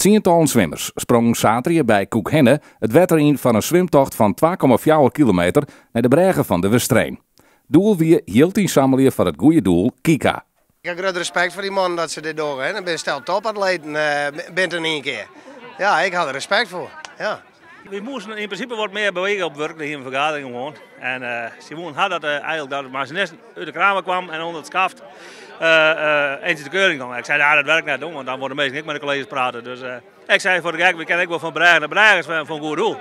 Tientallen zwimmers sprongen zaterdag bij Koekhenne het water in van een zwemtocht van 2,4 kilometer naar de bregen van de Westreen. Doel wie hield inzamelen voor het goede doel Kika. Ik heb groot respect voor die man dat ze dit doen. Ik ben stel topatleten bent er één keer. Ja, ik had er respect voor. Ja. We moesten in principe wat meer bewegen op werk in een vergadering gewoon. En Simon had dat eigenlijk dat het maar net uit de kramen kwam en onder het schaft eens de keuring kwam. Ik zei, dat werkt net doen, want dan worden meestal niet met de collega's praten. Dus ik zei voor de gek, we kennen ik wel van Bregen. De Bregen is van een goed doel.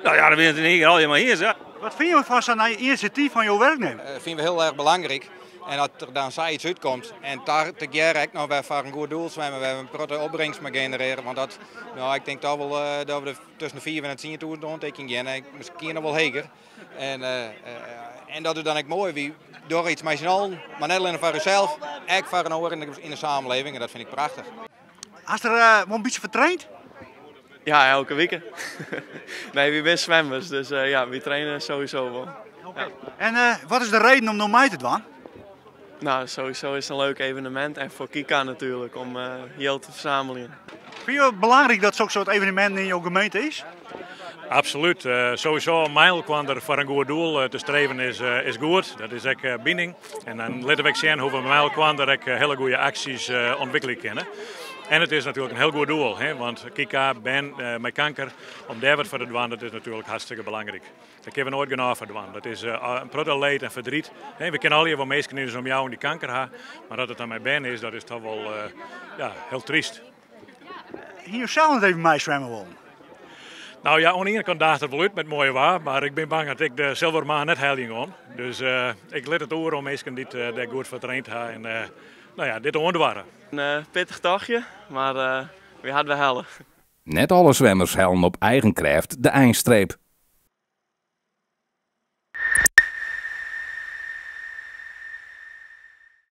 Nou ja, dan ben je hier al je maar hier. Ja. Wat vind je van zo'n initiatief van jouw werknemer? Dat vinden we heel erg belangrijk. En dat er dan zoiets uitkomt. En daar te jaren ik nog weer voor een goed doel zwemmen. We hebben een grote opbrengst mee genereren. Want dat, nou, ik denk dat we tussen de 4 en de 10.000 onttekeningen en misschien nog wel heger. En dat is dan ook mooi. Wie door iets met z'n allen, maar niet alleen voor jezelf, ook voor een oor in de samenleving. En dat vind ik prachtig. Hast er wel een beetje vertraind? Ja, elke week. Nee, we zijn zwemmers, dus ja, we trainen sowieso wel. Okay. Ja. En wat is de reden om nog mee te doen? Nou, sowieso is het een leuk evenement en voor Kika natuurlijk, om hier te verzamelen. Vind je het belangrijk dat zo'n soort evenement in jouw gemeente is? Absoluut. Sowieso een mijlkwander voor een goed doel te streven is goed. Dat is ook binding. En dan laten we zien hoeveel mijlkwander ook hele goede acties ontwikkelen kunnen. En het is natuurlijk een heel goed doel, hè? Want Kika, Ben met kanker, om daar wat voor te doen, dat is natuurlijk hartstikke belangrijk. Daar kunnen we nooit genoeg voor doen. Dat is een groot leed en verdriet. We kennen al hier wel mensen om jou en die kanker hebben, maar dat het dan met Ben is, dat is toch wel heel triest. Hier zelf nog even mee zwemmen willen. Nou ja, aan de ene kant daagt het wel uit met mooie waar, maar ik ben bang dat ik de Silvermaan net heiling ga. Dus ik let het oor om mensen die daar goed voor traind hebben en nou ja, dit onderdwaren. Een pittig dagje, maar we hadden wel hellen. Net alle zwemmers hellen op eigen kracht de eindstreep.